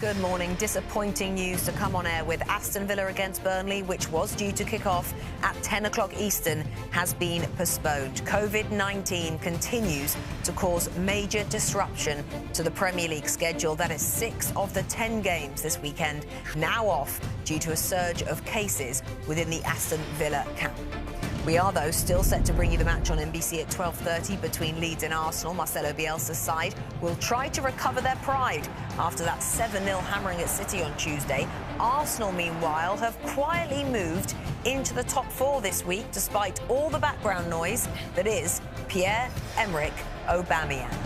Good morning. Disappointing news to come on air with Aston Villa against Burnley, which was due to kick off at 10 o'clock Eastern, has been postponed. COVID-19 continues to cause major disruption to the Premier League schedule. That is 6 of the 10 games this weekend now off due to a surge of cases within the Aston Villa camp. We are, though, still set to bring you the match on NBC at 12:30 between Leeds and Arsenal. Marcelo Bielsa's side will try to recover their pride after that 7-0 hammering at City on Tuesday. Arsenal, meanwhile, have quietly moved into the top 4 this week, despite all the background noise that is Pierre-Emerick Aubameyang.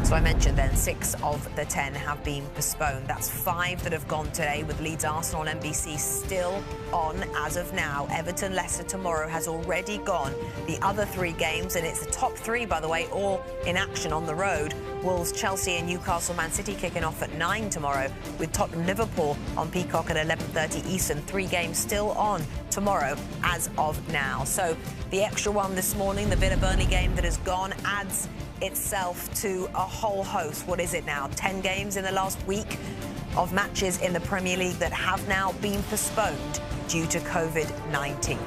So I mentioned then 6 of the 10 have been postponed. That's 5 that have gone today, with Leeds Arsenal on NBC still on as of now. Everton Leicester tomorrow has already gone. The other 3 games, and it's the top 3, by the way, all in action on the road. Wolves, Chelsea and Newcastle Man City kicking off at 9 tomorrow, with Tottenham Liverpool on Peacock at 11:30 Eastern. 3 games still on tomorrow as of now. So the extra one this morning, the Villa-Burnley game that has gone, adds itself to a whole host. What is it now? 10 games in the last week of matches in the Premier League that have now been postponed due to COVID-19.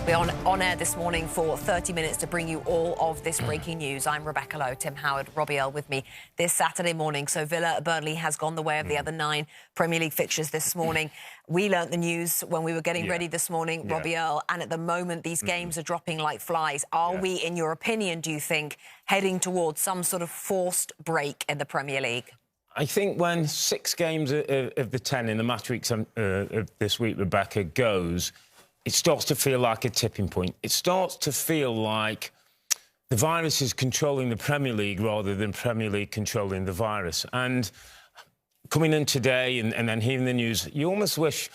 We're on air this morning for 30 minutes to bring you all of this breaking news. I'm Rebecca Lowe, Tim Howard, Robbie Earle with me this Saturday morning. So Villa-Burnley has gone the way of the other 9 Premier League fixtures this morning. We learnt the news when we were getting ready this morning, Robbie Earle, and at the moment these games are dropping like flies. Are we, in your opinion, do you think, heading towards some sort of forced break in the Premier League? I think when 6 games of the 10 in the match weeks of this week, Rebecca, goes, it starts to feel like a tipping point. It starts to feel like the virus is controlling the Premier League rather than Premier League controlling the virus. And coming in today and then hearing the news, you almost wish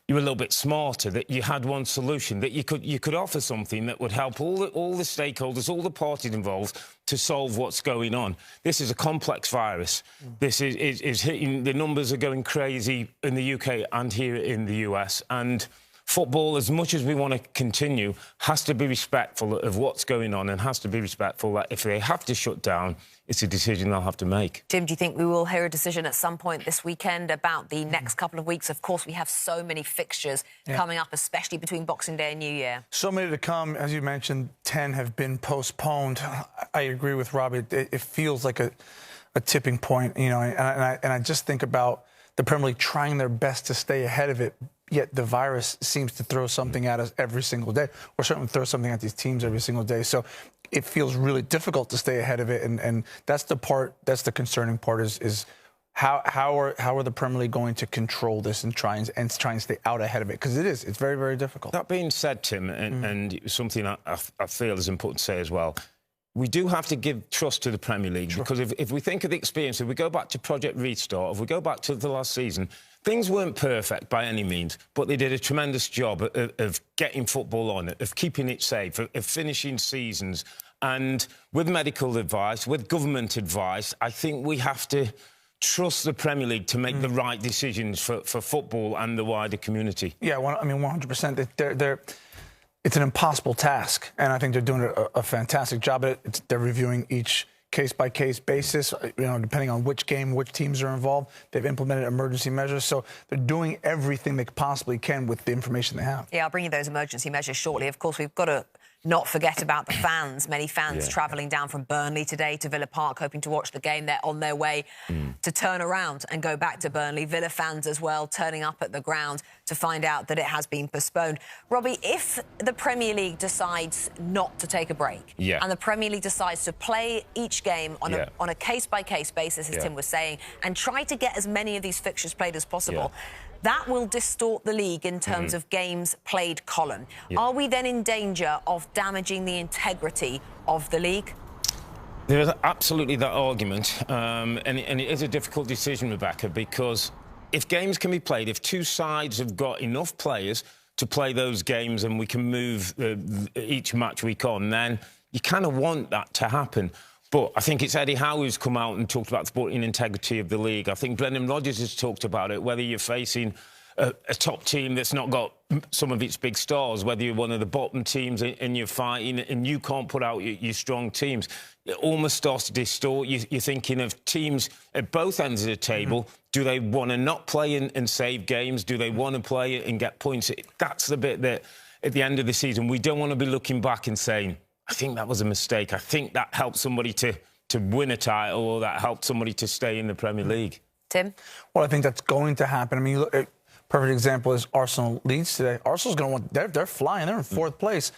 you were a little bit smarter, that you had one solution, that you could offer something that would help all the stakeholders, all the parties involved to solve what's going on. This is a complex virus. This is hitting, the numbers are going crazy in the UK and here in the US. And football, as much as we want to continue, has to be respectful of what's going on and has to be respectful that if they have to shut down, it's a decision they'll have to make. Jim, do you think we will hear a decision at some point this weekend about the next couple of weeks? Of course, we have so many fixtures coming up, especially between Boxing Day and New Year. So many to come. As you mentioned, 10 have been postponed. I agree with Robbie. It feels like a tipping point, you know, and I just think about the Premier League trying their best to stay ahead of it, yet the virus seems to throw something at us every single day, or certainly throw something at these teams every single day. So it feels really difficult to stay ahead of it, and that's the part, that's the concerning part, is how are the Premier League going to control this and try and stay out ahead of it? Because it's very, very difficult. That being said, Tim, and something I feel is important to say as well, we do have to give trust to the Premier League, because if we think of the experience, if we go back to Project Restart, if we go back to the last season, things weren't perfect by any means, but they did a tremendous job of getting football on, of keeping it safe, of finishing seasons. And with medical advice, with government advice, I think we have to trust the Premier League to make the right decisions for football and the wider community. Yeah, I mean, 100%. It's an impossible task, and I think they're doing a fantastic job at it. They're reviewing each case-by-case basis, you know, depending on which game, which teams are involved. They've implemented emergency measures, so they're doing everything they possibly can with the information they have. Yeah, I'll bring you those emergency measures shortly. Of course, we've got to not forget about the fans. Many fans travelling down from Burnley today to Villa Park, hoping to watch the game. They're on their way to turn around and go back to Burnley. Villa fans as well, turning up at the ground to find out that it has been postponed. Robbie, if the Premier League decides not to take a break, and the Premier League decides to play each game on a case-by-case basis, as Tim was saying, and try to get as many of these fixtures played as possible, that will distort the league in terms of games played column. Are we then in danger of damaging the integrity of the league? There is absolutely that argument, and it is a difficult decision, Rebecca, because if games can be played, if 2 sides have got enough players to play those games and we can move each match week on, then you kind of want that to happen. But I think it's Eddie Howe who's come out and talked about the sporting integrity of the league. I think Brendan Rodgers has talked about it, whether you're facing a top team that's not got some of its big stars, whether you're one of the bottom teams and you're fighting and you can't put out your strong teams, it almost starts to distort. You're thinking of teams at both ends of the table. Do they want to not play and save games? Do they want to play and get points? That's the bit that, at the end of the season, we don't want to be looking back and saying, I think that was a mistake. I think that helped somebody to win a title, or that helped somebody to stay in the Premier League. Tim? Well, I think that's going to happen. I mean, look, perfect example is Arsenal Leeds today. Arsenal's going to want, they're flying. They're in fourth place.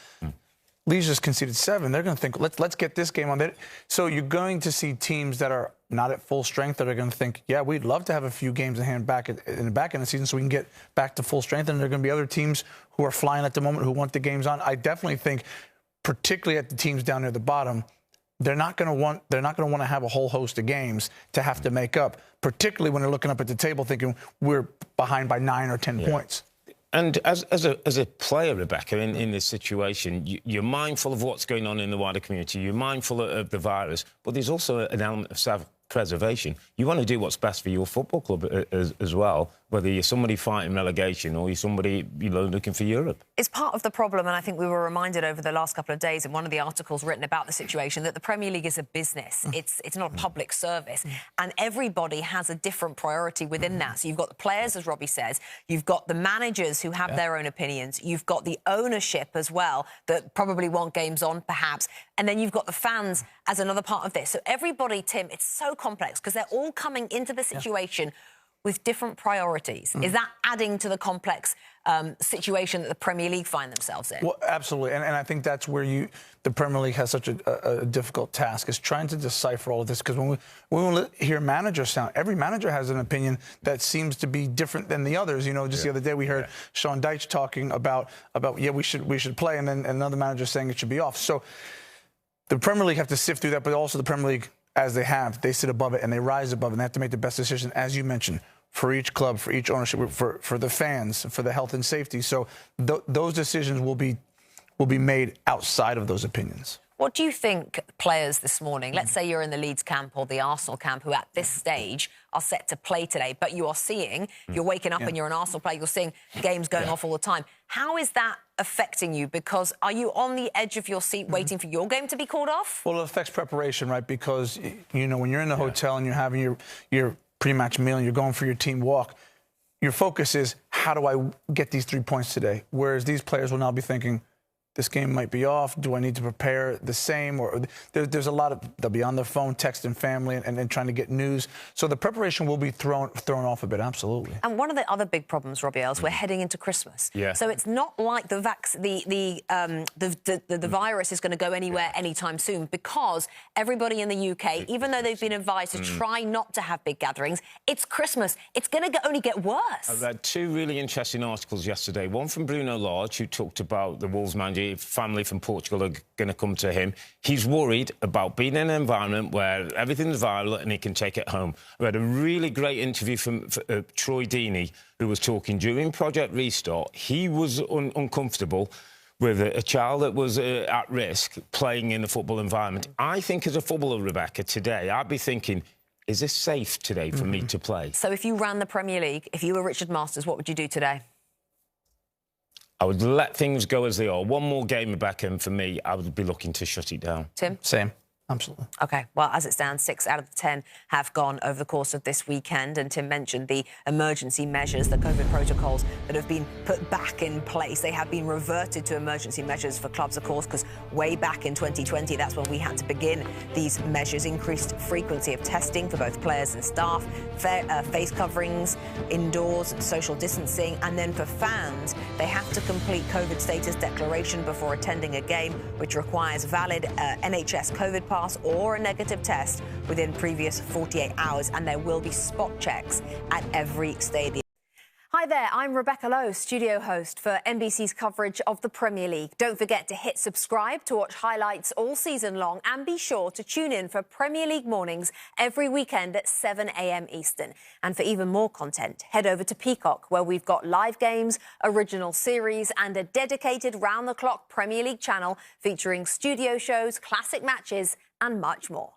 Leeds just conceded 7. They're going to think, let's get this game on there. So you're going to see teams that are not at full strength that are going to think, yeah, we'd love to have a few games in hand back in the back end of the season so we can get back to full strength. And there are going to be other teams who are flying at the moment who want the games on. I definitely think, particularly at the teams down near the bottom, they're not going to want to have a whole host of games to have to make up, particularly when they're looking up at the table thinking we're behind by 9 or 10 points. And as a player, Rebecca, in this situation, you're mindful of what's going on in the wider community. You're mindful of the virus, but there's also an element of self-preservation. You want to do what's best for your football club as well, whether you're somebody fighting relegation or you're somebody looking for Europe. It's part of the problem, and I think we were reminded over the last couple of days in one of the articles written about the situation that the Premier League is a business. It's not a public service, and everybody has a different priority within that. So you've got the players, as Robbie says, you've got the managers who have their own opinions, you've got the ownership as well that probably want games on, perhaps, and then you've got the fans as another part of this. So everybody, Tim, it's so complex because they're all coming into the situation with different priorities. Is that adding to the complex situation that the Premier League find themselves in? Well, absolutely. And I think that's where the Premier League has such a difficult task, is trying to decipher all of this. Because when we hear managers sound, every manager has an opinion that seems to be different than the others. You know, just the other day we heard Sean Dyche talking about we should play, and then another manager saying it should be off. So the Premier League have to sift through that, but also the Premier League, as they sit above it and they rise above it, and they have to make the best decision, as you mentioned, for each club, for each ownership, for the fans, for the health and safety. So those decisions will be made outside of those opinions. What do you think players this morning, let's say you're in the Leeds camp or the Arsenal camp, who at this stage are set to play today, but you are seeing, you're waking up and you're an Arsenal player, you're seeing games going off all the time. How is that affecting you? Because are you on the edge of your seat waiting for your game to be called off? Well, it affects preparation, right? Because, you know, when you're in the hotel and you're having your pre-match meal and you're going for your team walk, your focus is, how do I get these 3 points today? Whereas these players will now be thinking, this game might be off. Do I need to prepare the same? Or there's a lot of, they'll be on their phone texting family and trying to get news. So the preparation will be thrown off a bit, absolutely. And one of the other big problems, Robbie, is we're heading into Christmas. Yeah. So it's not like the virus is going to go anywhere anytime soon, because everybody in the UK, even though they've been advised to try not to have big gatherings, it's Christmas. It's going to only get worse. I read 2 really interesting articles yesterday. One from Bruno Lage, who talked about the Wolves manager. Family from Portugal are going to come to him. He's worried about being in an environment where everything's viral and he can take it home. I read a really great interview from Troy Deeney, who was talking during Project Restart. He was uncomfortable with a child that was at risk playing in a football environment. I think as a footballer, Rebecca, today, I'd be thinking, is this safe today for me to play? So if you ran the Premier League, if you were Richard Masters, what would you do today? I would let things go as they are. One more game, Rebecca, and for me, I would be looking to shut it down. Tim? Same. Absolutely. OK, well, as it stands, 6 out of the 10 have gone over the course of this weekend. And Tim mentioned the emergency measures, the COVID protocols that have been put back in place. They have been reverted to emergency measures for clubs, of course, because way back in 2020, that's when we had to begin these measures. Increased frequency of testing for both players and staff, face coverings, indoors, social distancing. And then for fans, they have to complete COVID status declaration before attending a game, which requires valid NHS COVID pass or a negative test within previous 48 hours, and there will be spot checks at every stadium. Hi there, I'm Rebecca Lowe, studio host for NBC's coverage of the Premier League. Don't forget to hit subscribe to watch highlights all season long, and be sure to tune in for Premier League mornings every weekend at 7 a.m. Eastern. And for even more content, head over to Peacock, where we've got live games, original series and a dedicated round-the-clock Premier League channel featuring studio shows, classic matches and much more.